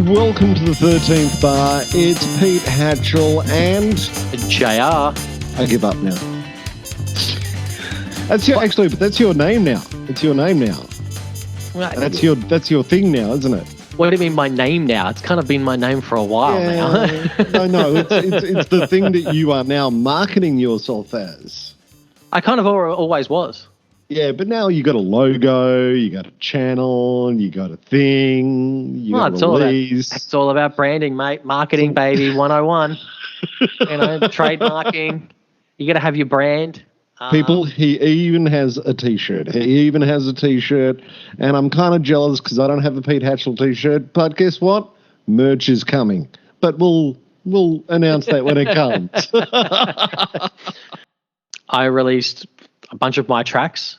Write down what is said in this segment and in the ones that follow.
welcome to the 13th bar. It's Pete Hatchell and JR. I give up now. That's your name now. It's your name now. That's your thing now, isn't it? What do you mean my name now? It's kind of been my name for a while now. No, it's the thing that you are now marketing yourself as. I kind of always was. Yeah, but now you got a logo, you got a channel, you got a thing, you got a release. It's all about branding, mate. Marketing, baby, 101. Trademarking. You got to have your brand. People, he even has a T-shirt. And I'm kind of jealous because I don't have a Pete Hatchell T-shirt. But guess what? Merch is coming. But we'll announce that when it comes. I released a bunch of my tracks.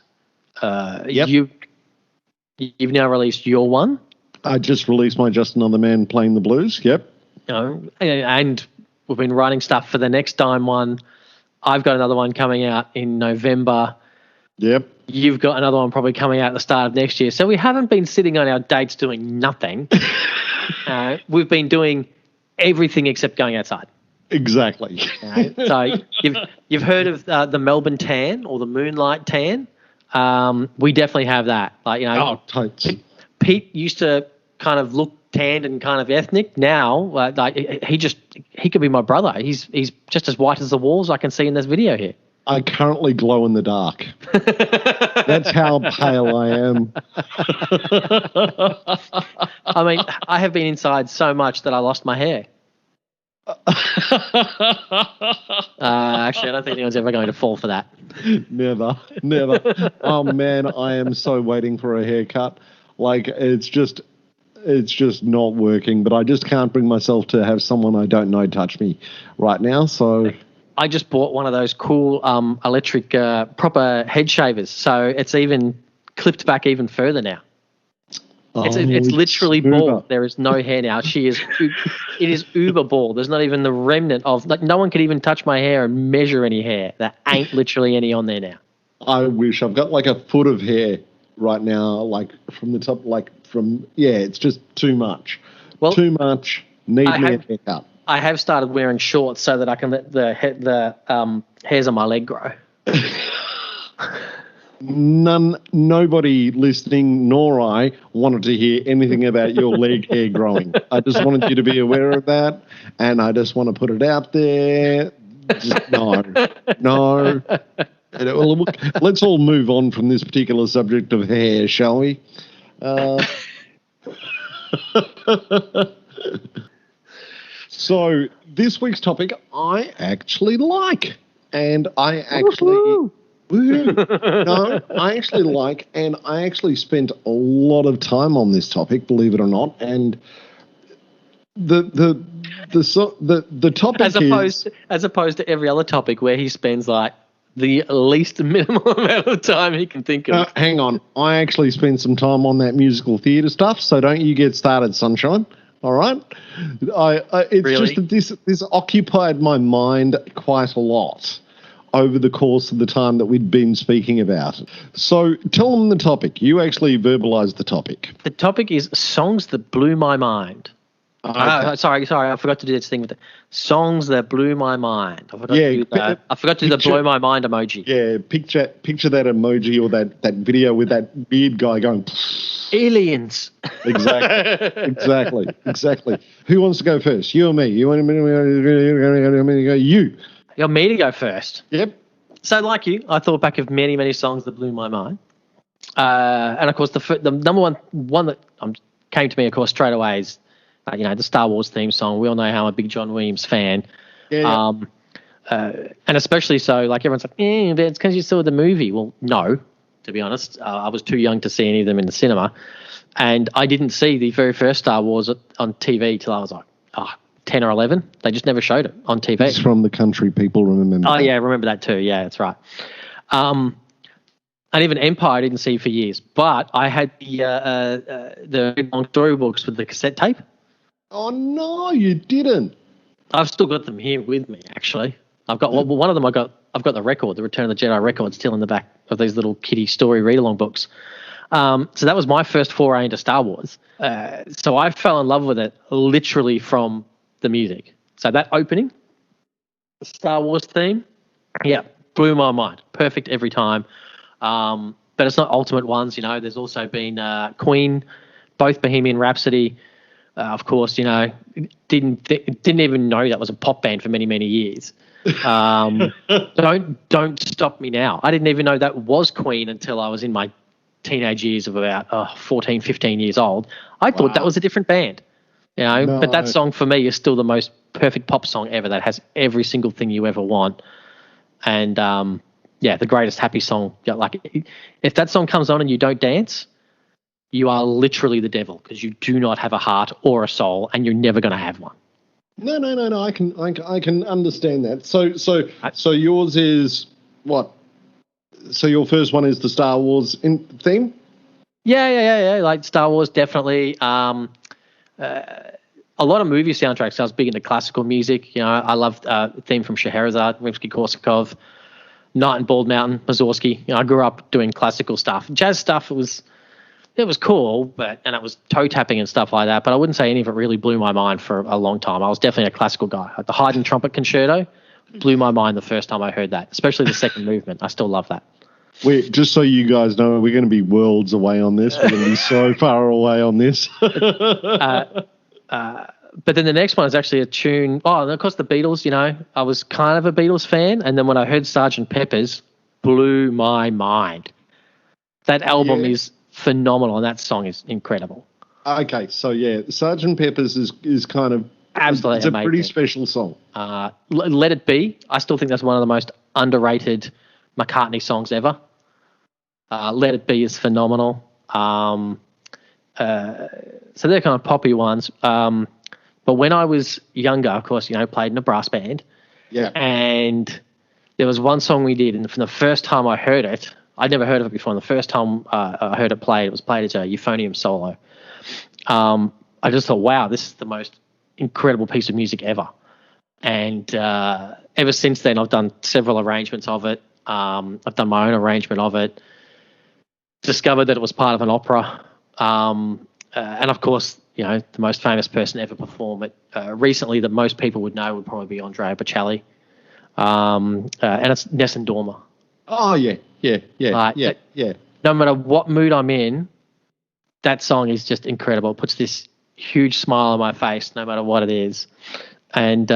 Yep. You've now released your one. I just released my Just Another Man Playing the Blues. Yep. And we've been writing stuff for the next Dime one. I've got another one coming out in November. Yep. You've got another one probably coming out at the start of next year. So we haven't been sitting on our dates doing nothing. We've been doing everything except going outside. Exactly. So you've heard of the Melbourne tan or the Moonlight tan? We definitely have that. Totes. Pete used to kind of look tanned and kind of ethnic. Now, he could be my brother. He's just as white as the walls I can see in this video here. I currently glow in the dark. That's how pale I am. I mean, I have been inside so much that I lost my hair. Actually, I don't think anyone's ever going to fall for that. Never. Oh man, I am so waiting for a haircut. Like it's just not working. But I just can't bring myself to have someone I don't know touch me right now. So I just bought one of those cool electric proper head shavers. So it's even clipped back even further now. It's literally bald. There is no hair now. It is uber bald. There's not even the remnant of, no one could even touch my hair and measure any hair. There ain't literally any on there now. I wish. I've got like a foot of hair right now, like from the top, it's just too much. Well, too much. Need me a haircut. I have started wearing shorts so that I can let the hairs on my leg grow. Nobody listening, nor I, wanted to hear anything about your leg hair growing. I just wanted you to be aware of that, and I just want to put it out there. Just, no. Let's all move on from this particular subject of hair, shall we? So this week's topic I actually like, and I actually... No, I actually like, and I actually spent a lot of time on this topic, believe it or not. And the topic as opposed to every other topic where he spends like the least minimal amount of time he can think of. Hang on, I actually spent some time on that musical theatre stuff, so don't you get started, sunshine. All right, it's really? Just that this occupied my mind quite a lot over the course of the time that we'd been speaking about. So tell them the topic. You actually verbalised the topic. The topic is songs that blew my mind. Okay. Sorry, I forgot to do this thing with the songs that blew my mind. I forgot to do the blow my mind emoji. Yeah, picture that emoji or that video with that weird guy going... Aliens. Exactly. Who wants to go first? You or me? You want me to go? You. You want me to go first? Yep. So like you, I thought back of many, many songs that blew my mind. And, of course, the number one that came to me, of course, straight away is, the Star Wars theme song. We all know how I'm a big John Williams fan. Yeah. And especially so, like, everyone's like, but it's because you saw the movie. Well, no, to be honest. I was too young to see any of them in the cinema. And I didn't see the very first Star Wars on TV till I was like, 10 or 11. They just never showed it on TV. It's from the country, people remember. Oh, yeah, remember that too. Yeah, that's right. And even Empire I didn't see for years. But I had the long storybooks with the cassette tape. Oh, no, you didn't. I've still got them here with me, actually. I've got one of them. I've got the record, the Return of the Jedi record, still in the back of these little kiddie story read-along books. So that was my first foray into Star Wars. So I fell in love with it literally from the music. So that opening, the Star Wars theme, yeah, blew my mind. Perfect every time. But it's not Ultimate Ones, you know. There's also been Queen, both Bohemian Rhapsody. Of course, you know, didn't even know that was a pop band for many, many years. Don't Stop Me Now. I didn't even know that was Queen until I was in my teenage years of about 14, 15 years old. I thought that was a different band, you know. No. But that song for me is still the most perfect pop song ever. That has every single thing you ever want, and the greatest happy song. Like if that song comes on and you don't dance, you are literally the devil, because you do not have a heart or a soul, and you're never going to have one. No. I can understand that. So yours is what? So your first one is the Star Wars theme? Yeah. Like Star Wars, definitely. A lot of movie soundtracks. I was big into classical music. You know, I loved the theme from Scheherazade, Rimsky-Korsakov, Night in Bald Mountain, Mussorgsky. You know, I grew up doing classical stuff. Jazz stuff, it was cool, and it was toe tapping and stuff like that. But I wouldn't say any of it really blew my mind for a long time. I was definitely a classical guy. Like the Haydn Trumpet Concerto blew my mind the first time I heard that, especially the second movement. I still love that. Just so you guys know, we're going to be worlds away on this. We're going to be so far away on this. But then the next one is actually a tune. Oh, and of course the Beatles. You know, I was kind of a Beatles fan, and then when I heard Sgt. Pepper's, blew my mind. That album is phenomenal, and that song is incredible. Okay, so Sgt. Pepper's is kind of absolutely it's a amazing. Pretty special song. Let It Be, I still think that's one of the most underrated McCartney songs ever. Let It Be is phenomenal. So they're kind of poppy ones. But when I was younger, of course, you know, played in a brass band. Yeah. And there was one song we did, and from the first time I heard it, I'd never heard of it before. And the first time I heard it played, it was played as a euphonium solo. I just thought, wow, this is the most incredible piece of music ever. And ever since then, I've done several arrangements of it. I've done my own arrangement of it. Discovered that it was part of an opera. And of course, you know, the most famous person to ever perform it recently that most people would know would probably be Andrea Bocelli. And it's Nessun Dorma. Oh, yeah. No matter what mood I'm in, that song is just incredible. It puts this huge smile on my face no matter what it is. And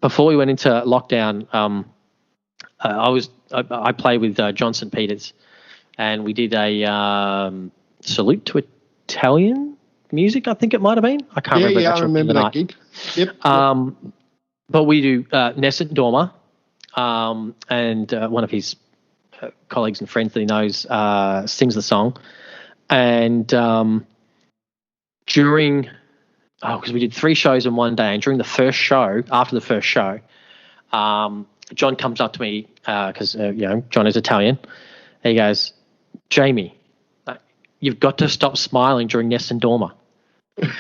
before we went into lockdown, I played with Johnson Peters, and we did a salute to Italian music, I think it might have been. I can't remember. Yeah, I remember that gig. Yep. But we do Nessun Dorma, and one of his colleagues and friends that he knows sings the song. And because we did 3 shows in one day, and during the first show, after the first show, John comes up to me because you know, John is Italian. And he goes, "Jamie, you've got to stop smiling during Nessun Dorma.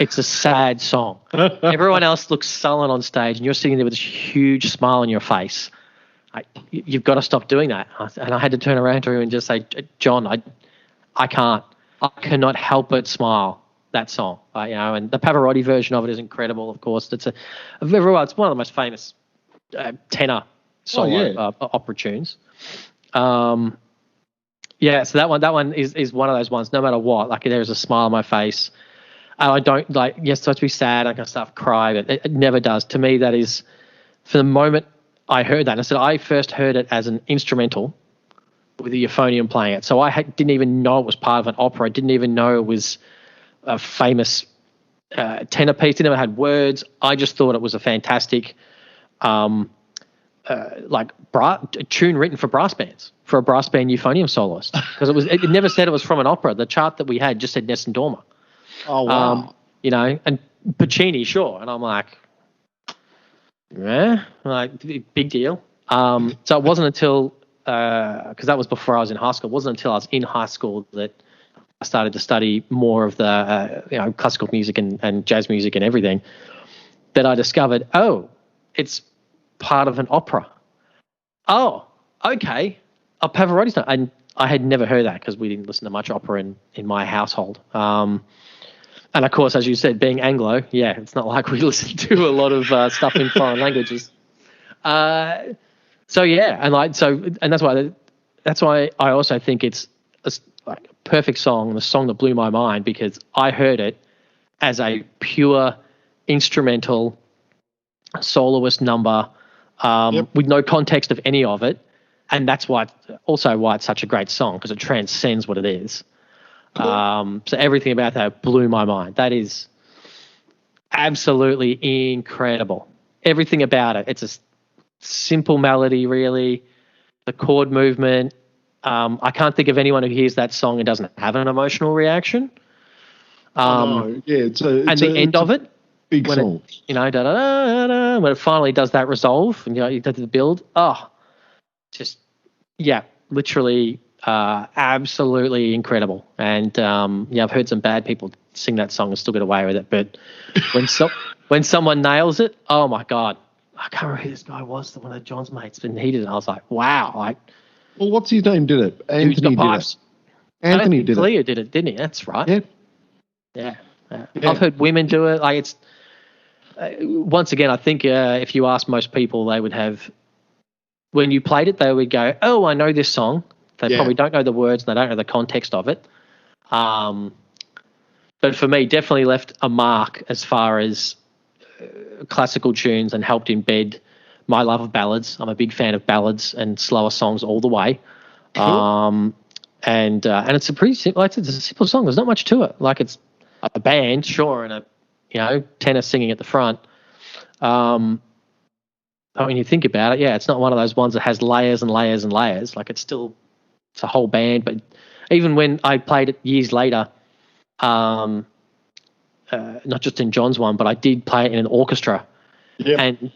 It's a sad song. Everyone else looks sullen on stage, and you're sitting there with this huge smile on your face. You've got to stop doing that." And I had to turn around to him and just say, "John, I can't. I cannot help but smile." That song, you know, and the Pavarotti version of it is incredible. Of course, it's one of the most famous tenor solo opera tunes. So that one is one of those ones. No matter what, like there's a smile on my face. I don't like. Yes, it's supposed to be sad. I can start to cry, but it never does. To me, that is for the moment I heard that. And I said I first heard it as an instrumental with the euphonium playing it. So I didn't even know it was part of an opera. I didn't even know it was a famous tenor piece. It never had words. I just thought it was a fantastic tune written for brass bands, for a brass band euphonium soloist, because it never said it was from an opera. The chart that we had just said Nessun Dorma. Oh wow. You know, and Puccini, sure. And I'm like, big deal. So it wasn't until because that was before I was in high school. It wasn't until I was in high school that I started to study more of the classical music and jazz music and everything, that I discovered, it's part of an opera. Oh, okay. Pavarotti's not. And I had never heard that because we didn't listen to much opera in my household. And of course, as you said, being Anglo, yeah, it's not like we listen to a lot of stuff in foreign languages. So yeah, and that's why I also think it's a perfect song, the song that blew my mind, because I heard it as a pure instrumental soloist number with no context of any of it, and that's why it's such a great song, because it transcends what it is. Cool. So everything about that blew my mind. That is absolutely incredible. Everything about it. It's a simple melody, really. The chord movement. I can't think of anyone who hears that song and doesn't have an emotional reaction. No. Yeah, the end of it, big when song. It, da, da, da, da, when it finally does that resolve and you do the build. Literally. Absolutely incredible. And I've heard some bad people sing that song and still get away with it, but when someone nails it, oh my god, I can't remember who this guy was, one of John's mates, but he did it. I was like, wow. Well, what's his name did it? Anthony did it. Anthony did it. Clea did it, didn't he? That's right. Yeah. I've heard women do it. Like, it's once again, I think if you ask most people, they would have, when you played it, they would go, oh, I know this song. They probably don't know the words and they don't know the context of it. But for me, definitely left a mark as far as classical tunes and helped embed my love of ballads. I'm a big fan of ballads and slower songs all the way. Cool. And it's a pretty simple, it's a simple song. There's not much to it. Like, it's a band, sure, and a tenor singing at the front. When you think about it, it's not one of those ones that has layers and layers and layers. Like, it's a whole band. But even when I played it years later, not just in John's one, but I did play it in an orchestra. Yep. And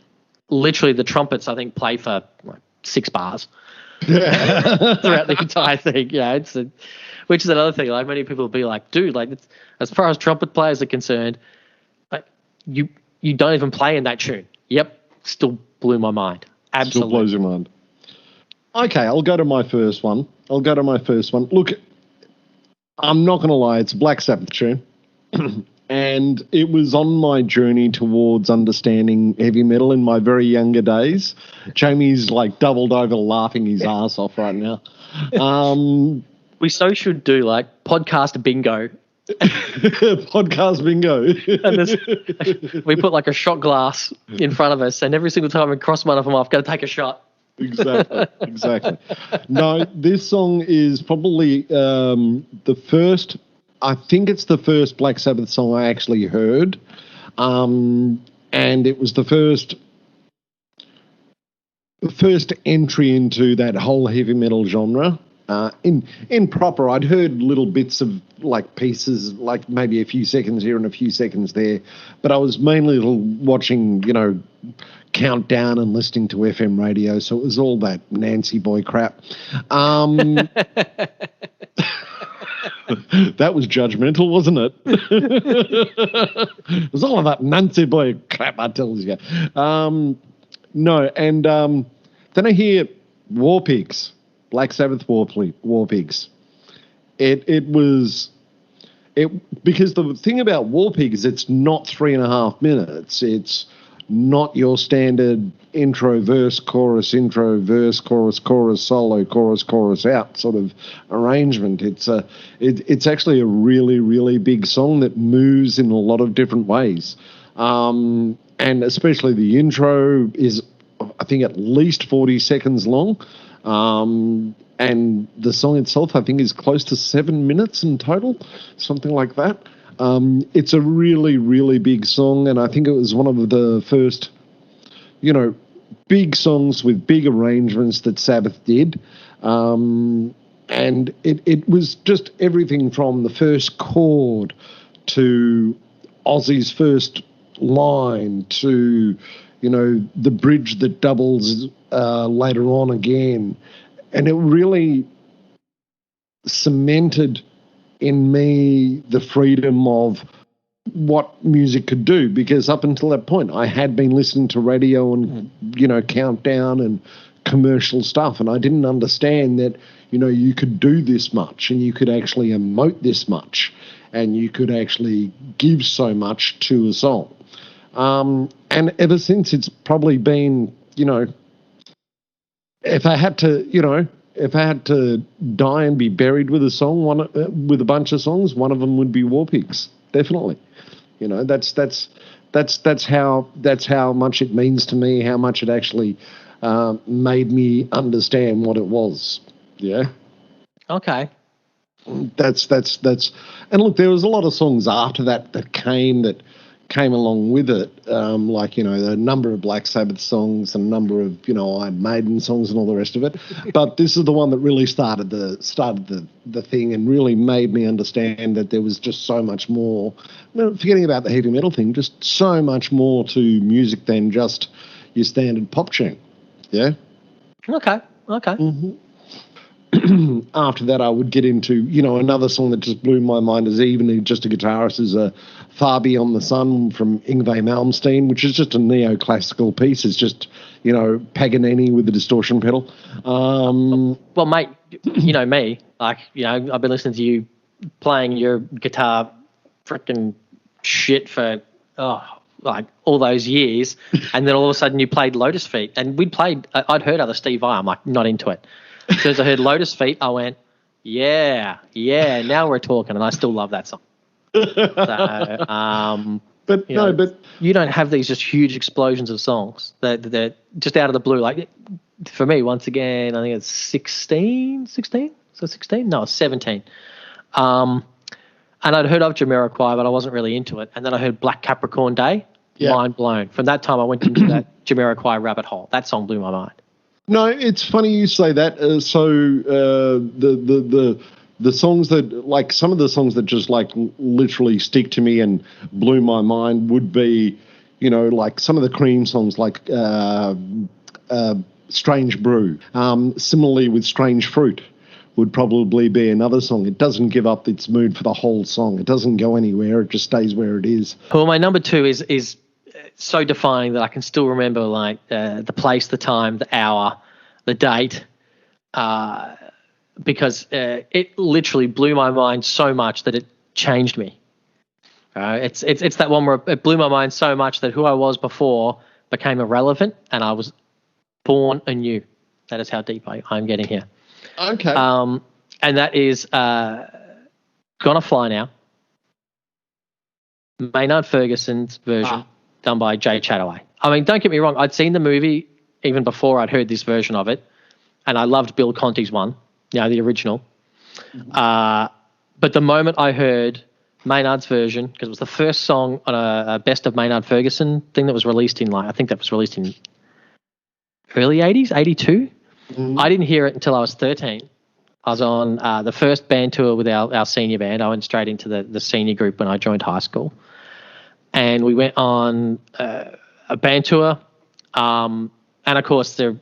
literally the trumpets, I think, play for like 6 bars throughout the entire thing. Yeah, which is another thing. Like, many people will be like, dude, like, as far as trumpet players are concerned, like, you don't even play in that tune. Yep, still blew my mind. Absolutely. Still blows your mind. Okay, I'll go to my first one. Look, I'm not going to lie, it's a Black Sabbath tune. And it was on my journey towards understanding heavy metal in my very younger days. Jamie's like doubled over laughing his ass off right now. We should do like podcast bingo. Podcast bingo. And we put like a shot glass in front of us, and every single time we cross one of them off, got to take a shot. Exactly. No, this song is probably the first, I think it's the first Black Sabbath song I actually heard. And it was the first entry into that whole heavy metal genre. In proper, I'd heard little bits of like pieces, like maybe a few seconds here and a few seconds there, but I was mainly watching, Countdown and listening to FM radio, so it was all that Nancy Boy crap. That was judgmental, wasn't it? It was all of that Nancy Boy crap, I tell you. No, and then I hear War Pigs. Black Sabbath War Pigs. Because the thing about War Pigs, it's not 3.5 minutes. It's not your standard intro, verse, chorus, solo, chorus out sort of arrangement. It's actually a really, really big song that moves in a lot of different ways. And especially the intro is, I think, at least 40 seconds long. And the song itself, I think, is close to 7 minutes in total, something like that. It's a really, really big song, and I think it was one of the first, big songs with big arrangements that Sabbath did. And it was just everything from the first chord to Ozzy's first line to, the bridge that doubles later on again. And it really cemented in me the freedom of what music could do, because up until that point I had been listening to radio and, Countdown and commercial stuff, and I didn't understand that, you could do this much and you could actually emote this much and you could actually give so much to a song. And ever since, it's probably been, if I had to die and be buried with a song, with a bunch of songs, one of them would be War Pigs, definitely. That's how much it means to me, how much it actually made me understand what it was. Yeah. Okay. That's and look, there was a lot of songs after that came along with it, like a number of Black Sabbath songs and a number of Iron Maiden songs and all the rest of it. But this is the one that really started the thing and really made me understand that there was just so much more. Forgetting about the heavy metal thing, just so much more to music than just your standard pop tune. Yeah. Okay. Mm-hmm. After that, I would get into, another song that just blew my mind as even just a guitarist is Far Beyond the Sun from Yngwie Malmsteen, which is just a neoclassical piece. It's just, Paganini with the distortion pedal. Well, mate, you know me. Like, I've been listening to you playing your guitar freaking shit for, like all those years. And then all of a sudden you played Lotus Feet. And I'd heard other Steve Vai. I'm like, not into it. As soon as I heard Lotus Feet, I went, yeah, now we're talking, and I still love that song. So, but you don't have these just huge explosions of songs that they're just out of the blue. Like for me, once again, I think it's 16? So 16? No, 17. And I'd heard of Jamiroquai, but I wasn't really into it. And then I heard Black Capricorn Day, mind blown. From that time, I went into that Jamiroquai rabbit hole. That song blew my mind. No, it's funny you say that. The songs that, like, some of the songs that just like literally stick to me and blew my mind would be, like some of the Cream songs, like Strange Brew. Similarly with Strange Fruit would probably be another song. It doesn't give up its mood for the whole song. It doesn't go anywhere. It just stays where it is. Well, my number two is so defining that I can still remember like the place, the time, the hour, the date, because it literally blew my mind so much that it changed me. It's that one where it blew my mind so much that who I was before became irrelevant and I was born anew. That is how deep I'm getting here. Okay. And that is Gonna Fly Now, Maynard Ferguson's version. Done by Jay Chataway. I mean, don't get me wrong. I'd seen the movie even before I'd heard this version of it, and I loved Bill Conti's one, the original. But the moment I heard Maynard's version, because it was the first song on a Best of Maynard Ferguson thing that was released in, I think that was released in early 80s, 82. Mm-hmm. I didn't hear it until I was 13. I was on the first band tour with our senior band. I went straight into the senior group when I joined high school. And we went on a band tour, and of course, it's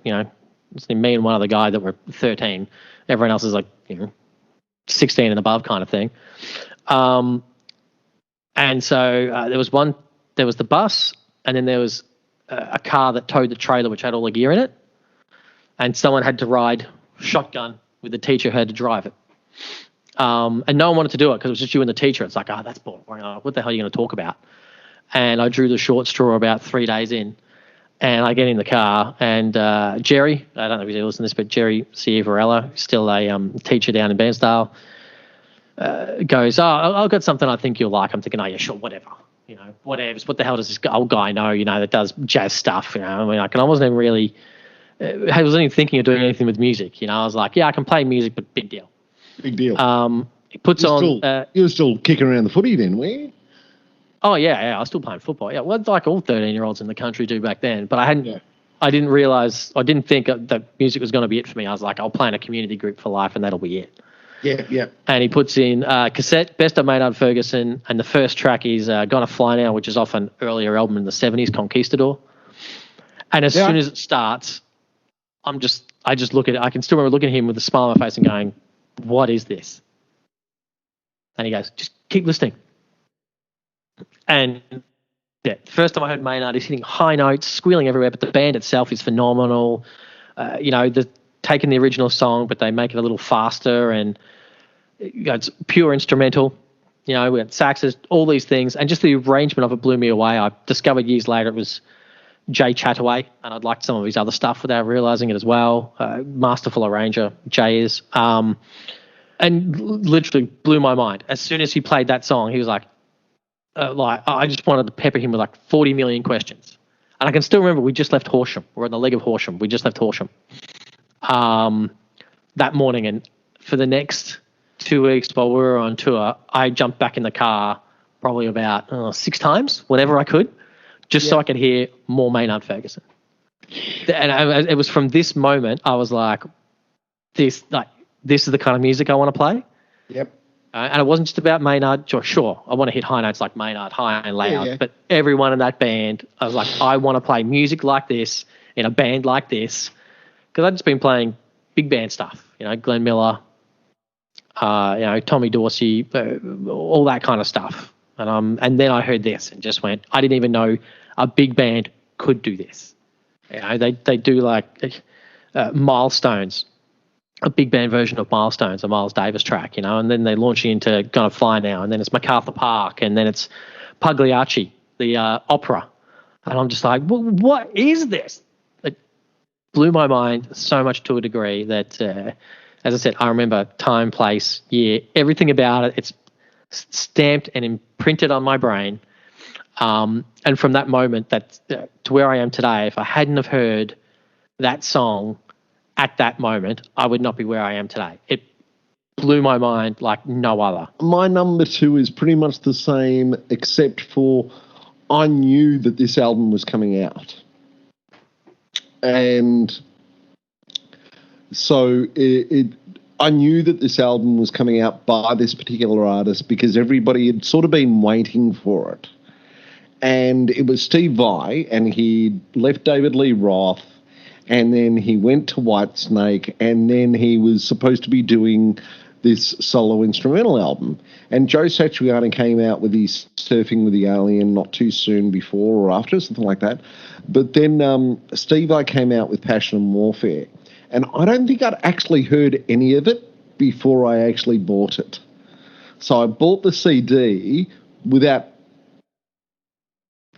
me and one other guy that were 13. Everyone else is like 16 and above kind of thing. And so there was the bus, and then there was a car that towed the trailer, which had all the gear in it, and someone had to ride shotgun with the teacher who had to drive it. And no one wanted to do it because it was just you and the teacher. It's like, that's boring. What the hell are you going to talk about? And I drew the short straw about 3 days in, and I get in the car, and Jerry, I don't know if you listen to this, but Jerry Ciavarella, still a teacher down in Bairnsdale, goes, I've got something I think you'll like. I'm thinking, yeah, sure, whatever. Whatever. What the hell does this old guy know, that does jazz stuff, I mean, I wasn't even really, I wasn't even thinking of doing anything with music, I was like, yeah, I can play music, but big deal. Big deal. He puts on... you were still kicking around the footy then, were you? Oh, yeah, I was still playing football. Yeah, well, like all 13-year-olds in the country do back then. But I didn't realise, I didn't think that music was going to be it for me. I was like, I'll play in a community group for life and that'll be it. Yeah. And he puts in cassette, Best of Maynard Ferguson, and the first track is Gonna Fly Now, which is off an earlier album in the 70s, Conquistador. And as soon as it starts, I just look at it. I can still remember looking at him with a smile on my face and going, what is this? And he goes, just keep listening. And first time I heard Maynard, he's hitting high notes, squealing everywhere, but the band itself is phenomenal. The taken the original song, but they make it a little faster, and it's pure instrumental. We had saxes, all these things, and just the arrangement of it blew me away. I discovered years later it was Jay Chataway, and I'd liked some of his other stuff without realising it as well. Masterful arranger, Jay is. And literally blew my mind. As soon as he played that song, he was like I just wanted to pepper him with 40 million questions. And I can still remember we just left Horsham. We're on the leg of Horsham. We just left Horsham that morning. And for the next 2 weeks while we were on tour, I jumped back in the car probably about 6 times, whenever I could, just so I could hear more Maynard Ferguson. And it was from this moment I was like, this is the kind of music I want to play. Yep. And it wasn't just about Maynard. Sure, I want to hit high notes like Maynard, high and loud. Yeah. But everyone in that band, I was like, I want to play music like this in a band like this, because I'd just been playing big band stuff. Glenn Miller, Tommy Dorsey, all that kind of stuff. And then I heard this and just went, I didn't even know a big band could do this. They do Milestones. A big band version of Milestones, a Miles Davis track, and then they launch into Gonna Fly Now, and then it's MacArthur Park, and then it's Pagliacci, the opera. And I'm just like, what is this? It blew my mind so much to a degree that, as I said, I remember time, place, year, everything about it. It's stamped and imprinted on my brain. And from that moment to where I am today, if I hadn't have heard that song at that moment, I would not be where I am today. It blew my mind like no other. My number 2 is pretty much the same, except for I knew that this album was coming out. And so I knew that this album was coming out by this particular artist because everybody had sort of been waiting for it. And it was Steve Vai, and he left David Lee Roth, and then he went to Whitesnake, and then he was supposed to be doing this solo instrumental album. And Joe Satriani came out with his Surfing with the Alien not too soon before or after, something like that. But then Steve Vai came out with Passion and Warfare. And I don't think I'd actually heard any of it before I actually bought it. So I bought the CD without,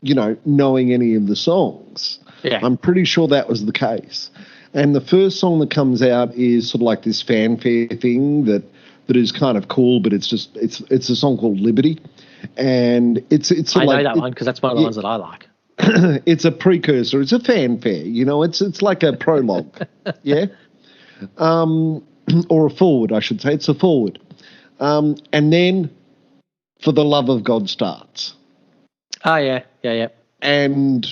knowing any of the songs. Yeah. I'm pretty sure that was the case. And the first song that comes out is sort of like this fanfare thing that is kind of cool, but it's a song called Liberty. And it's I know that one because that's one of the ones that I like. It's a precursor. It's a fanfare. It's like a prologue. Yeah. Or a forward, I should say. It's a forward. And then For the Love of God starts. Oh, yeah. And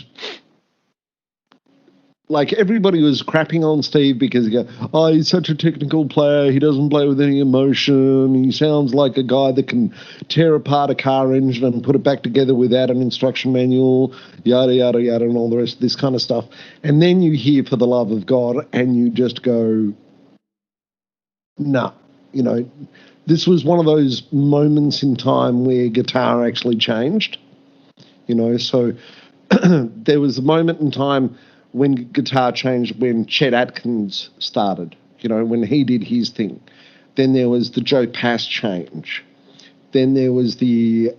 everybody was crapping on Steve because he's such a technical player. He doesn't play with any emotion. He sounds like a guy that can tear apart a car engine and put it back together without an instruction manual, yada, yada, yada, and all the rest of this kind of stuff. And then you hear For the Love of God and you just go, nah, this was one of those moments in time where guitar actually changed. So there was a moment in time when guitar changed when Chet Atkins started, when he did his thing. Then there was the Joe Pass change. Then there was the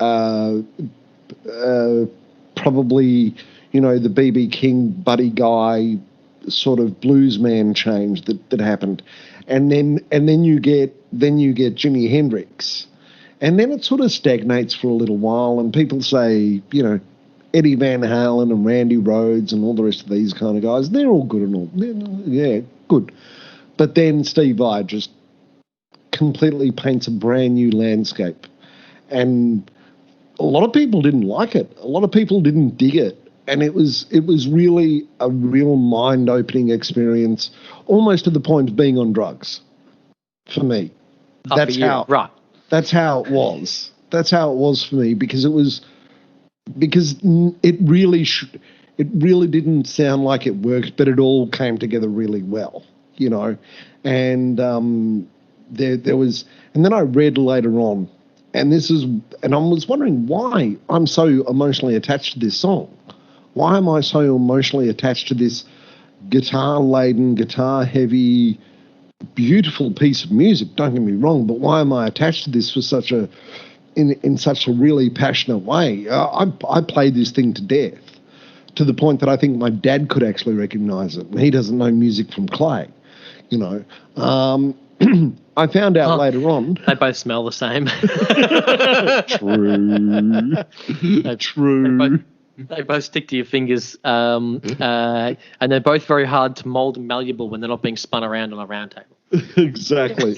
probably, the B.B. King, Buddy Guy sort of bluesman change that happened. And then you get Jimi Hendrix. And then it sort of stagnates for a little while, and people say, Eddie Van Halen and Randy Rhoads and all the rest of these kind of guys, they're all good and all. Yeah, good. But then Steve Vai just completely paints a brand new landscape. And a lot of people didn't like it. A lot of people didn't dig it. And it was really a real mind-opening experience, almost to the point of being on drugs for me. That's how it was. That's how it was for me because it really didn't sound like it worked, but it all came together really well, And there was, and then I read later on, and I was wondering why I'm so emotionally attached to this song. Why am I so emotionally attached to this guitar-laden, guitar-heavy, beautiful piece of music. Don't get me wrong, but why am I attached to this for in such a really passionate way? I played this thing to death, to the point that I think my dad could actually recognise it, and he doesn't know music from clay. I found out later on. They both smell the same. True. They both stick to your fingers, and they're both very hard to mould and malleable when they're not being spun around on a round table. Exactly.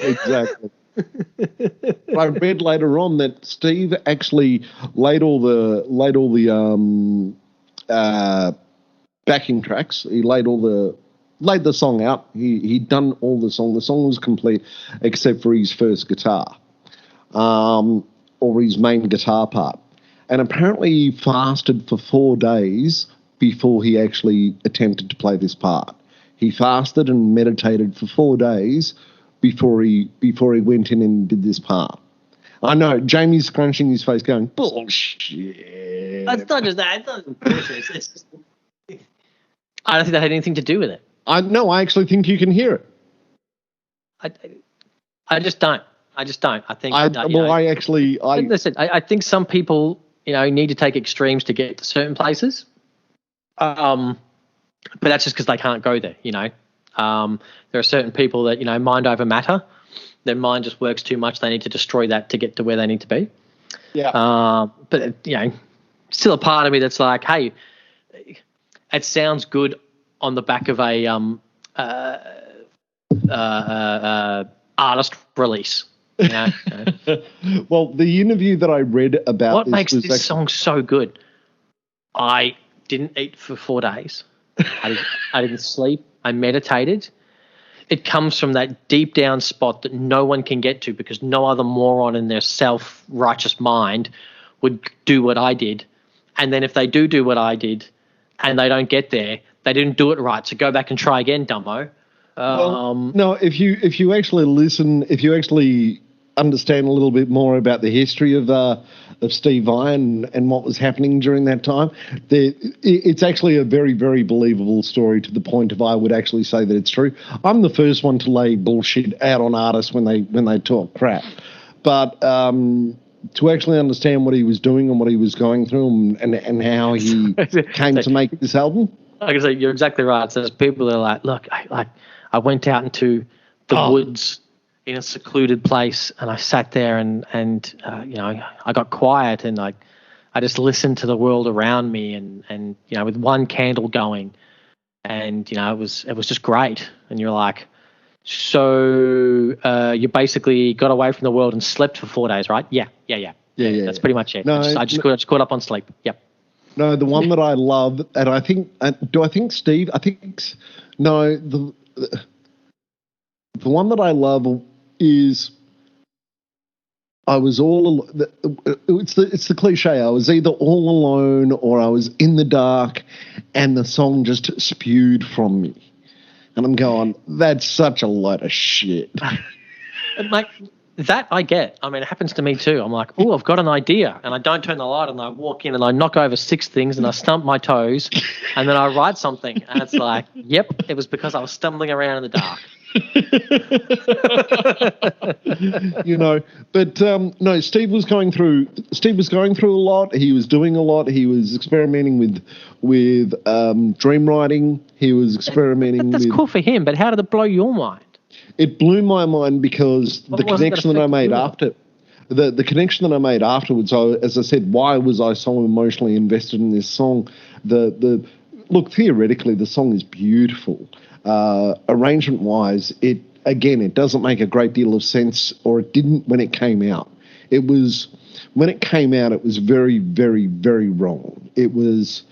I read later on that Steve actually laid all the backing tracks. He laid the song out. He'd done all the song. The song was complete except for his first guitar, or his main guitar part. And apparently he fasted for 4 days before he actually attempted to play this part. He fasted and meditated for 4 days before he went in and did this part. I know, Jamie's scrunching his face going, bullshit. It's not just that. It's not bullshit. It's just, I don't think that had anything to do with it. I actually think you can hear it. I just don't. I think. Listen, I think some people, need to take extremes to get to certain places. But that's just because they can't go there. There are certain people that mind over matter. Their mind just works too much. They need to destroy that to get to where they need to be. Yeah. But still a part of me that's like, hey, it sounds good on the back of a artist release. Well, the interview that I read about what makes this song so good. I didn't eat for 4 days. I didn't sleep. I meditated. It comes from that deep down spot that no one can get to because no other moron in their self-righteous mind would do what I did. And then if they do what I did and they don't get there, they didn't do it right. So go back and try again, dumbo. No, if you actually listen, if you actually understand a little bit more about the history of Steve Vai and what was happening during that time, it's actually a very, very believable story to the point of I would actually say that it's true. I'm the first one to lay bullshit out on artists when they talk crap, but to actually understand what he was doing and what he was going through and how he came to make this album. Like I say, you're exactly right. So there's people that are like, look, I went out into the woods in a secluded place and I sat there and I got quiet and I just listened to the world around me and with one candle going and it was just great. And you're like, so you basically got away from the world and slept for 4 days, right? Yeah. That's pretty much it. No, I just caught up on sleep. Yep. No, the one that I love, and I think, the one that I love is it's the cliche. I was either all alone or I was in the dark and the song just spewed from me. And I'm going, that's such a load of shit. Like, that I get. I mean, it happens to me too. I'm like, oh, I've got an idea. And I don't turn the light on. I walk in and I knock over 6 things and I stump my toes. And then I write something. And it's like, yep, it was because I was stumbling around in the dark. But no, Steve was going through a lot. He was doing a lot. He was experimenting with dream writing. He was experimenting that's cool for him, but how did it blow your mind? It blew my mind because the connection that I made after the connection that I made afterwards, as I said, why was I so emotionally invested in this song? Look, theoretically, the song is beautiful. Arrangement wise, it doesn't make a great deal of sense, or it didn't when it came out. It was very, very, very wrong. It was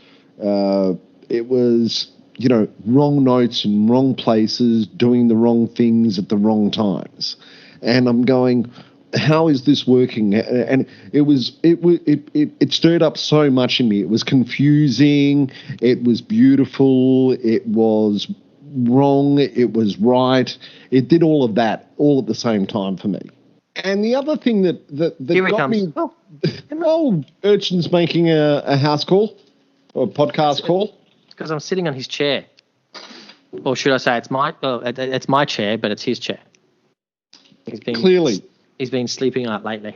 wrong notes in wrong places, doing the wrong things at the wrong times. And I'm going, how is this working? And it stirred up so much in me. It was confusing. It was beautiful. It was wrong. It was right. It did all of that all at the same time for me. And the other thing that got me, Urchin's making a house call or a podcast call. Because I'm sitting on his chair. Or should I say it's my chair, but it's his chair. He's been sleeping on it lately.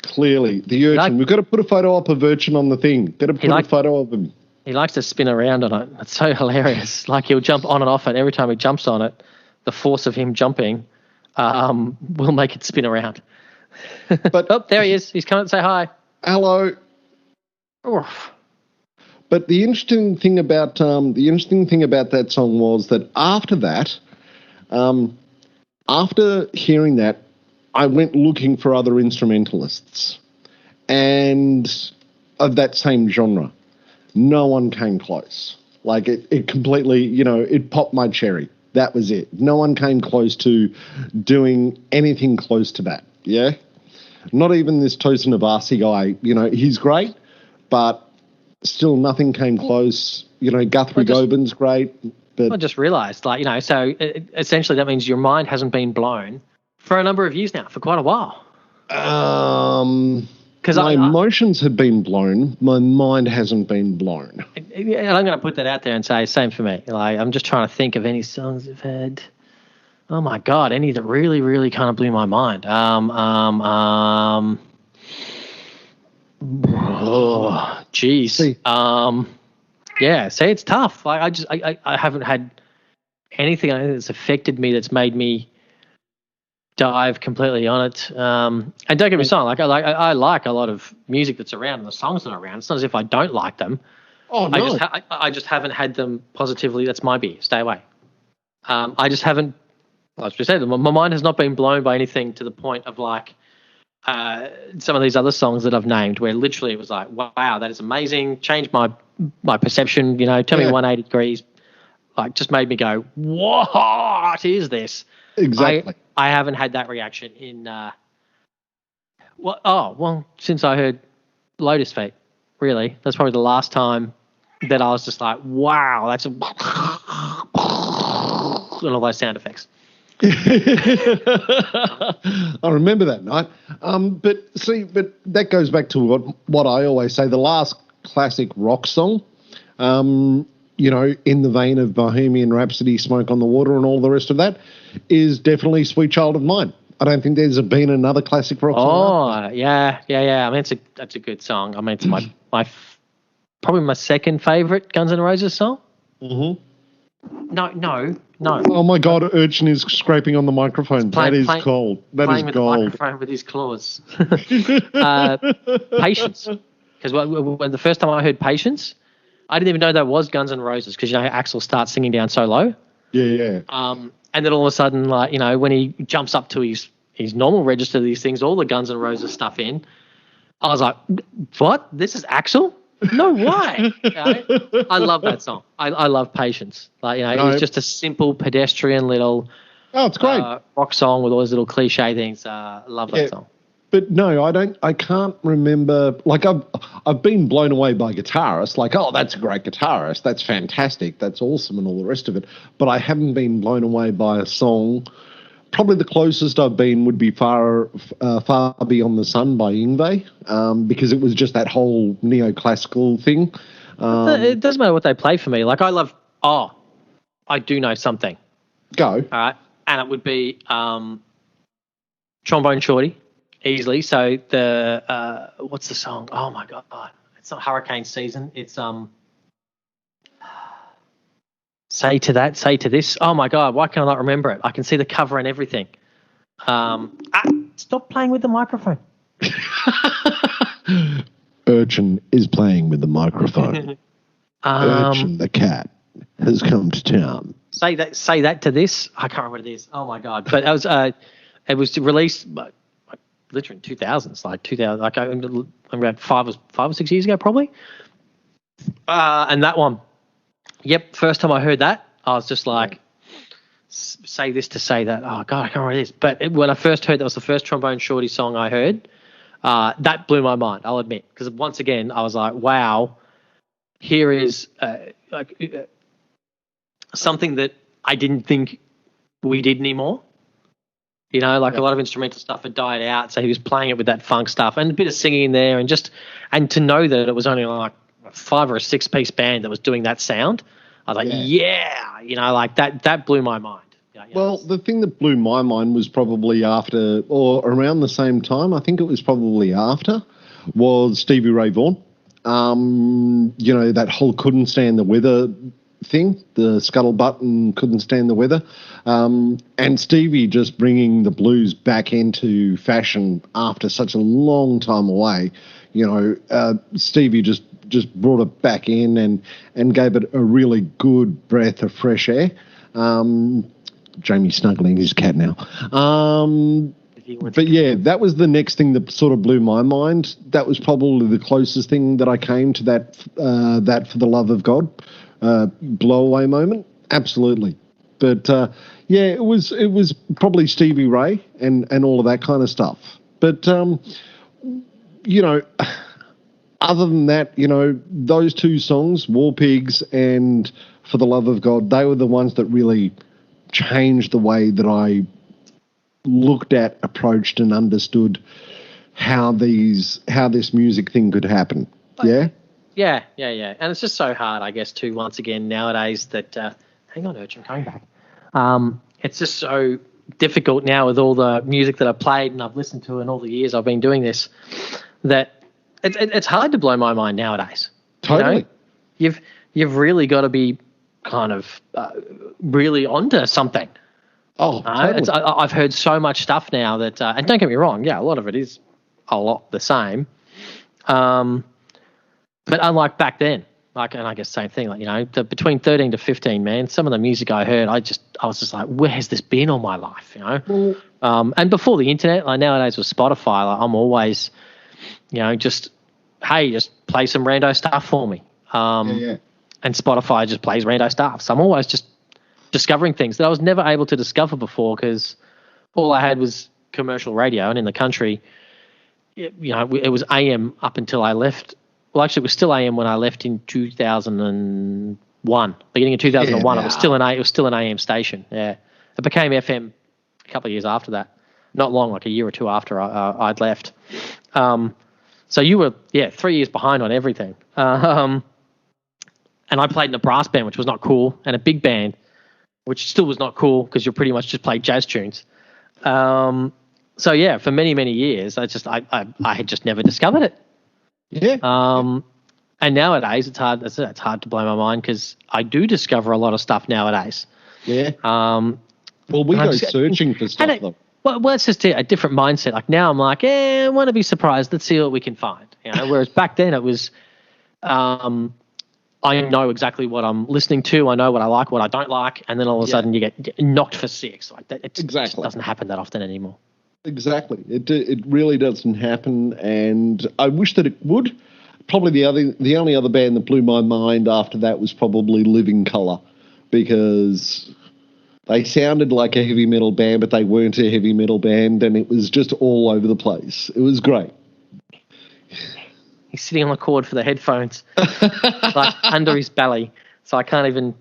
Clearly. The urchin. We've got to put a photo up of urchin on the thing. Got to put a photo of him. He likes to spin around on it. It's so hilarious. Like he'll jump on and off it. Every time he jumps on it, the force of him jumping will make it spin around. But there he is. He's coming to say hi. Hello. Oof. But the interesting thing about that song was that after that, after hearing that, I went looking for other instrumentalists, and of that same genre, no one came close. Like it completely, it popped my cherry. That was it. No one came close to doing anything close to that. Yeah, not even this Tosin Navasi guy. He's great, but still nothing came close. Guthrie Gobin's great. But I just realised, so essentially that means your mind hasn't been blown for a number of years now, for quite a while. Because my emotions have been blown, my mind hasn't been blown. And I'm going to put that out there and say same for me. I'm just trying to think of any songs I've had. Oh my God, any that really, really kind of blew my mind. Oh, geez. Yeah, see, it's tough. I haven't had anything that's affected me that's made me dive completely on it. And don't get me wrong, I like a lot of music that's around and the songs that are around. It's not as if I don't like them. Oh no, I just haven't had them positively. That's my beer. Stay away. I just haven't. As we said, my mind has not been blown by anything to the point of some of these other songs that I've named, where literally it was like, wow, that is amazing. Changed my perception. Turned me 180 degrees. Just made me go, what is this? Exactly. I haven't had that reaction in since I heard Lotus Feet. Really, that's probably the last time that I was just like, wow, that's and all those sound effects. I remember that night. But that goes back to what I always say. The last classic rock song, in the vein of Bohemian Rhapsody, Smoke on the Water, and all the rest of that, is definitely Sweet Child of Mine. I don't think there's been another classic rock song. Oh, yeah. I mean, that's a good song. I mean, it's my probably my second favorite Guns N' Roses song. Mm-hmm. No. Oh my God, Urchin is scraping on the microphone. That is gold. That is gold. Playing with the microphone with his claws. Patience. Because when the first time I heard Patience, I didn't even know that was Guns N' Roses, because Axl starts singing down so low. Yeah. And then all of a sudden, when he jumps up to his normal register, these things, all the Guns N' Roses stuff in, I was like, what? This is Axl? No way. I love that song. I love Patience. It's just a simple pedestrian little it's great. Rock song with all those little cliche things. I love that song. But no, I can't remember. I've been blown away by guitarists. That's a great guitarist. That's fantastic. That's awesome, and all the rest of it. But I haven't been blown away by a song. Probably the closest I've been would be Far Beyond the Sun by Yngwie, because it was just that whole neoclassical thing. It doesn't matter what they play for me. I do know something. Go. All right. And it would be Trombone Shorty, easily. So the, what's the song? Oh my God. It's not Hurricane Season. It's, Say to That, Say to This. Oh my God, why can I not remember it? I can see the cover and everything. Stop playing with the microphone. Urchin is playing with the microphone. Urchin the cat has come to town. Say that to this. I can't remember what it is. Oh my God. But it was released literally in 2000s, 2000, around 5 or 6 years ago probably. And that one, yep, first time I heard that, I was just like, say this to say that. Oh, God, I can't remember what it is. But when I first heard that was the first Trombone Shorty song I heard, that blew my mind, I'll admit. Because once again, I was like, wow, here is something that I didn't think we did anymore. A lot of instrumental stuff had died out, so he was playing it with that funk stuff and a bit of singing in there, and to know that it was only like a 5 or 6 piece band that was doing that sound, I was like, yeah, you know, like that blew my mind. Well, the thing that blew my mind was probably after, or around the same time, I think it was probably after, was Stevie Ray Vaughan. You know, that whole couldn't stand the weather thing, the scuttlebutt and couldn't stand the weather. And Stevie just bringing the blues back into fashion after such a long time away. You know, Stevie just brought it back in and gave it a really good breath of fresh air. Jamie's snuggling his cat now. But yeah, that was the next thing that sort of blew my mind. That was probably the closest thing that I came to that For the Love of God blow-away moment. Absolutely. But yeah, it was probably Stevie Ray and all of that kind of stuff. But, you know, other than that, you know, those two songs, War Pigs and For the Love of God, they were the ones that really changed the way that I looked at, approached, and understood how this music thing could happen. Yeah? Yeah. And it's just so hard, I guess, too, once again, nowadays that... hang on, Urchin, coming back. It's just so difficult now with all the music that I've played and I've listened to in all the years I've been doing this, that it's hard to blow my mind nowadays. Totally. You know? You've really got to be kind of really onto something. Oh, totally. I've heard so much stuff now that, and don't get me wrong, yeah, a lot of it is a lot the same. But unlike back then, and I guess same thing, like, you know, between 13 to 15, man, some of the music I heard, I was just like, where has this been all my life, you know? And before the internet, like nowadays with Spotify, like I'm always, you know, just play some rando stuff for me. And Spotify just plays rando stuff. So I'm always just discovering things that I was never able to discover before because all I had was commercial radio. And in the country, you know, it was AM up until I left. Well, actually, it was still AM when I left in 2001. Beginning of 2001, it was still an AM station. Yeah, it became FM a couple of years after that. Not long, like a year or two after I'd left. So you were 3 years behind on everything. And I played in a brass band, which was not cool, and a big band, which still was not cool because you pretty much just played jazz tunes. So yeah, for many, many years, I had just never discovered it. Yeah. And nowadays it's hard to blow my mind because I do discover a lot of stuff nowadays. Yeah. Well, we go searching for stuff though. Well, it's just a different mindset. Like now I'm like, I want to be surprised. Let's see what we can find. You know, whereas back then it was, I know exactly what I'm listening to. I know what I like, what I don't like, and then all of a sudden you get knocked for six. Like that, it just doesn't happen that often anymore. Exactly, it really doesn't happen, and I wish that it would. Probably the only other band that blew my mind after that was probably Living Colour, because they sounded like a heavy metal band, but they weren't a heavy metal band, and it was just all over the place. It was great. He's sitting on the cord for the headphones, like under his belly, so I can't even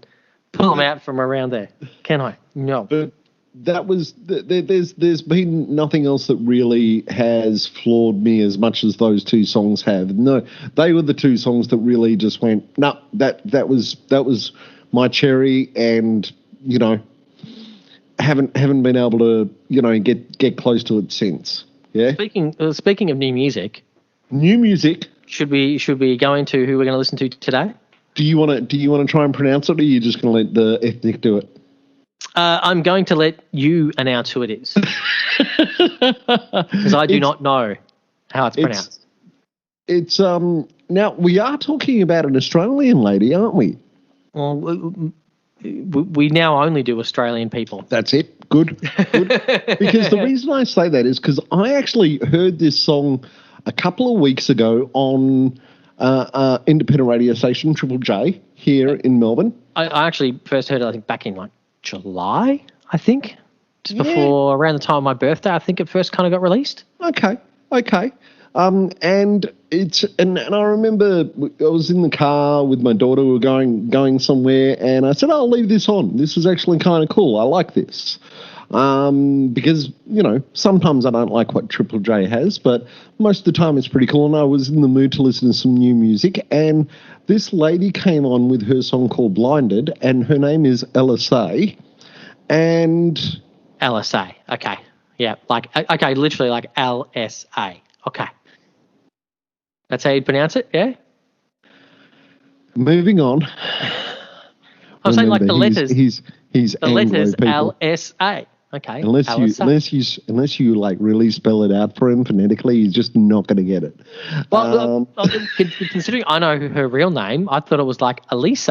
pull them out from around there, can I? No. But that was there's been nothing else that really has floored me as much as those two songs have. No, they were the two songs that really just went, no, that was my cherry, and you know, haven't been able to, you know, get close to it since. Yeah. Speaking of new music. Should we go into who we're going to listen to today? Do you want to try and pronounce it, or are you just going to let the ethnic do it? I'm going to let you announce who it is, because I do not know how it's pronounced. It's now we are talking about an Australian lady, aren't we? Well, we now only do Australian people. That's it. Good. Because the reason I say that is because I actually heard this song a couple of weeks ago on independent radio station Triple J here in Melbourne. I actually first heard it, I think, back in like July, I think, just before around the time of my birthday. I think it first kind of got released. Okay. And I remember I was in the car with my daughter. We were going somewhere, and I said, "I'll leave this on. This is actually kind of cool. I like this." because, sometimes I don't like what Triple J has, but most of the time it's pretty cool. And I was in the mood to listen to some new music. And this lady came on with her song called Blinded, and her name is LSA. And... LSA, okay. Yeah, literally like LSA. Okay. That's how you pronounce it, yeah? Moving on. I'm saying like the letters. He's the letters people. LSA. Okay. Unless you like really spell it out for him phonetically, he's just not going to get it. Well, considering I know her real name, I thought it was like Elise.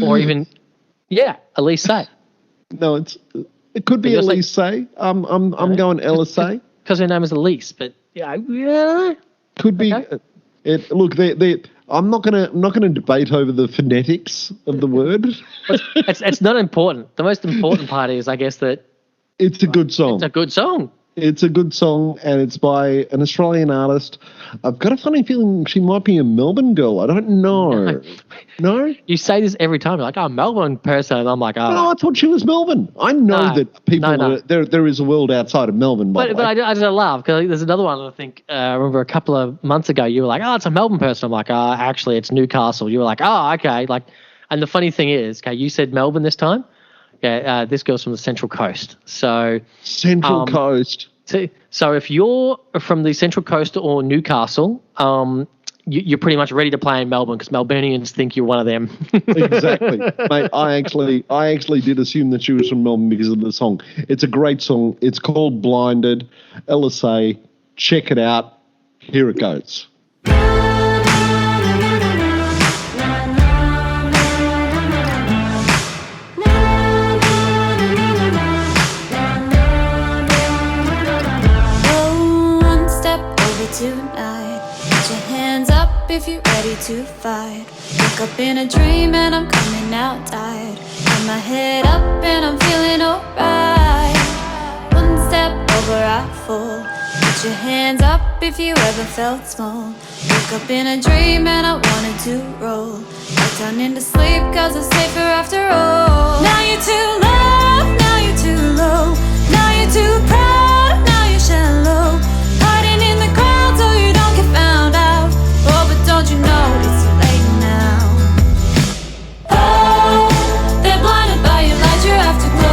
Or even, Elise. No, it could be Elise. I'm going LSA because her name is Elise, but yeah, could be. Okay. Look, I'm not gonna debate over the phonetics of the word. It's not important. The most important part is, I guess, that it's a good song. It's a good song. It's a good song, and it's by an Australian artist. I've got a funny feeling she might be a Melbourne girl. I don't know. No? You say this every time. You're like, Melbourne person. And I'm like, No, I thought she was Melbourne. I know that people... There is a world outside of Melbourne, by the way. But I just laugh because there's another one, I think, I remember a couple of months ago, you were like, it's a Melbourne person. I'm like, actually, it's Newcastle. You were like, okay. And the funny thing is, you said Melbourne this time. Yeah, this girl's from the Central Coast. So Central Coast. So if you're from the Central Coast or Newcastle, you're pretty much ready to play in Melbourne because Melburnians think you're one of them. Exactly, mate. I actually did assume that she was from Melbourne because of the song. It's a great song. It's called Blinded. LSA. Check it out. Here it goes. Tonight, put your hands up if you're ready to fight. Wake up in a dream and I'm coming out tired. Put my head up and I'm feeling alright. One step over, I fall. Put your hands up if you ever felt small. Woke up in a dream and I wanted to roll. I turned into sleep cause it's safer after all. Now you're too low, now you're too low. Now you're too proud, now you're shallow. Hiding in the crowd so you don't get found out. Oh, but don't you know it's too late now. Oh, they're blinded by your light, you have to go.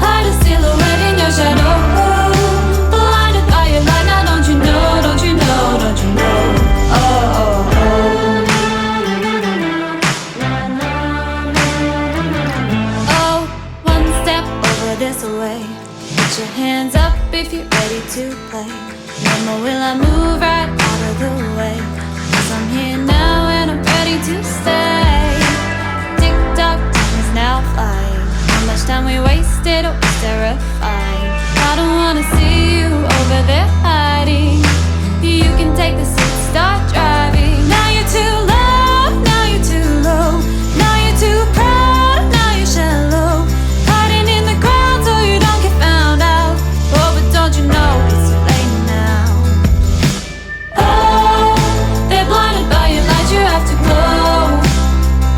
Hide a silhouette in your shadow. Blinded by your light, now don't you know, don't you know, don't you know. Oh, oh, oh. Oh, one step over this way. Put your hands up if you're ready to play. No more will I move right out of the way. Cause I'm here now and I'm ready to stay. Tick-tock, time is now flying. How much time we wasted, it was terrifying. I don't wanna see you over there hiding. You can take the seat, start driving. Now you're too low, now you're too low. Now you're too proud, now you're shallow. Hiding in the crowd so you don't get found out. Oh, but don't you know it's too late now. Oh, they're blinded by your light, you have to go.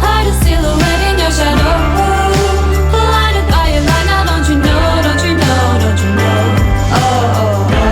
Hide a silhouette in your shadow. Blinded by your light, now don't you know, don't you know, don't you know. Oh, oh, oh.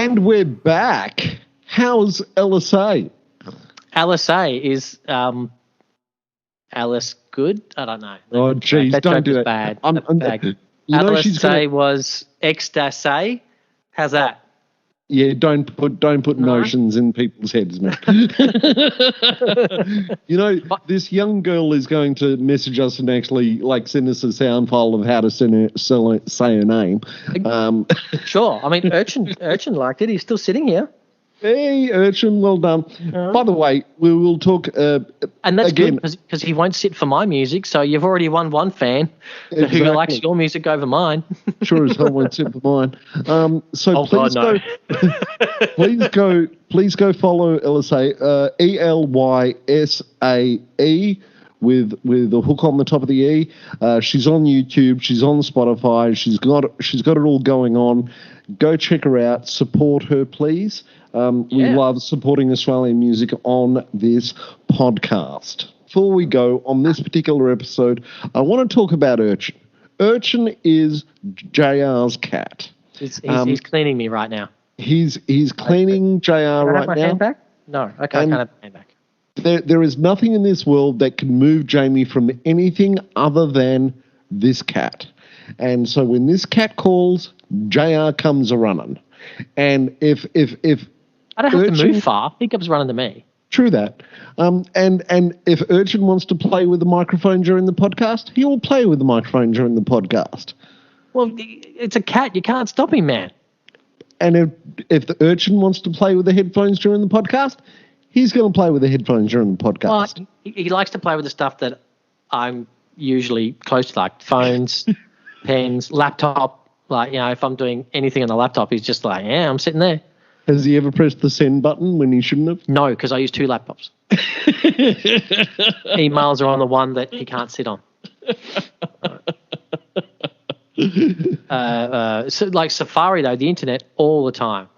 And we're back. How's LSA? LSA is Alice good? I don't know. Oh, geez, that don't joke do is that. bad. LSA was ecstasy. How's that? Yeah, don't put notions in people's heads, man. This young girl is going to message us and actually send us a sound file of how to say her name. Sure. I mean, Urchin liked it. He's still sitting here. Hey, Urchin, well done. By the way, we will talk and that's again, good because he won't sit for my music, so you've already won one fan who likes your music over mine. Sure as hell won't sit for mine. Please go follow LSA, ELYSAE with a hook on the top of the E. She's on YouTube, she's on Spotify, she's got it all going on. Go check her out, support her, please. We love supporting Australian music on this podcast. Before we go on this particular episode, I want to talk about Urchin. Urchin is JR's cat. He's cleaning me right now. He's cleaning JR right now. Can I have my hand back? No, okay, I can't have my hand back. There is nothing in this world that can move Jamie from anything other than this cat. And so when this cat calls, JR comes a-running. And if I don't have to move far. He comes running to me. True that. And if Urchin wants to play with the microphone during the podcast, he will play with the microphone during the podcast. Well, it's a cat. You can't stop him, man. And if the Urchin wants to play with the headphones during the podcast, he's going to play with the headphones during the podcast. Well, he likes to play with the stuff that I'm usually close to, like phones, pens, laptop. If I'm doing anything on the laptop, he's just like, yeah, I'm sitting there. Has he ever pressed the send button when he shouldn't have? No, because I use two laptops. Emails are on the one that he can't sit on. So like Safari, though, the internet all the time.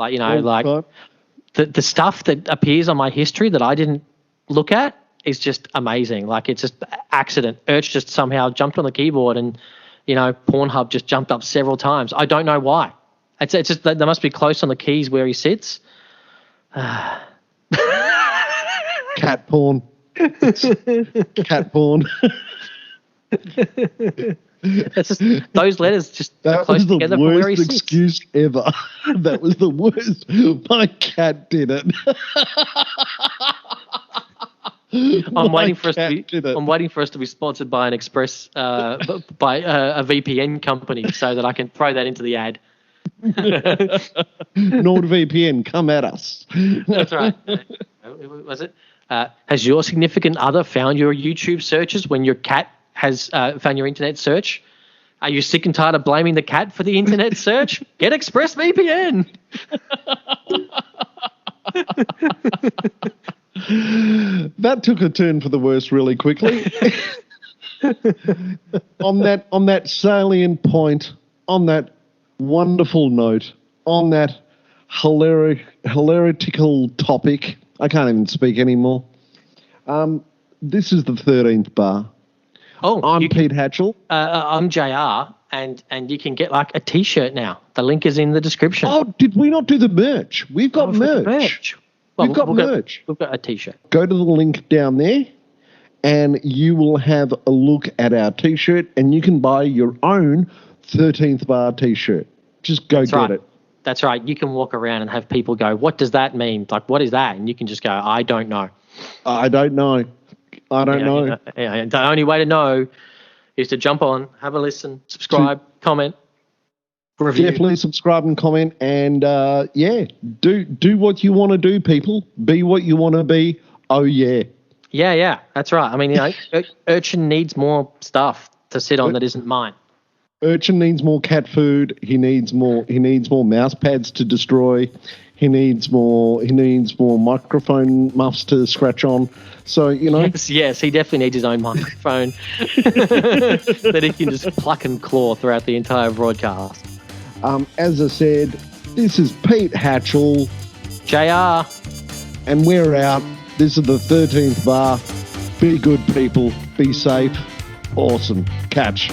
The stuff that appears on my history that I didn't look at is just amazing. Like, it's just accident. Urch just somehow jumped on the keyboard and, Pornhub just jumped up several times. I don't know why. It's just that they must be close on the keys where he sits. Cat porn. Cat porn. It's just those letters just close together from where he sits. That was the worst excuse ever. That was the worst. My cat did it. I'm waiting for us to be sponsored by an express by a VPN company so that I can throw that into the ad. NordVPN, come at us. That's right. Was it? Has your significant other found your YouTube searches when your cat has found your internet search? Are you sick and tired of blaming the cat for the internet search? Get ExpressVPN. That took a turn for the worse really quickly. on that salient point, on that wonderful note, on that hilarical topic, I can't even speak anymore. This is the 13th bar. I'm Pete Hatchell. I'm JR, and you can get like a T-shirt now. The link is in the description. Oh, did we not do the merch? We've got merch. We've got merch. We've got a T-shirt. Go to the link down there, and you will have a look at our T-shirt, and you can buy your own 13th bar T-shirt. Just go get it. That's right. You can walk around and have people go, what does that mean? Like, what is that? And you can just go, I don't know. I don't know. The only way to know is to jump on, have a listen, subscribe, comment, review. Definitely subscribe and comment, and do what you want to do, people. Be what you want to be. Oh yeah. Yeah, that's right. I mean, Urchin needs more stuff to sit on that isn't mine. Urchin needs more cat food. He needs more mouse pads to destroy. He needs more microphone muffs to scratch on. So, Yes, he definitely needs his own microphone that he can just pluck and claw throughout the entire broadcast. As I said, this is Pete Hatchell. JR. And we're out. This is the 13th bar. Be good, people. Be safe. Awesome. Catch.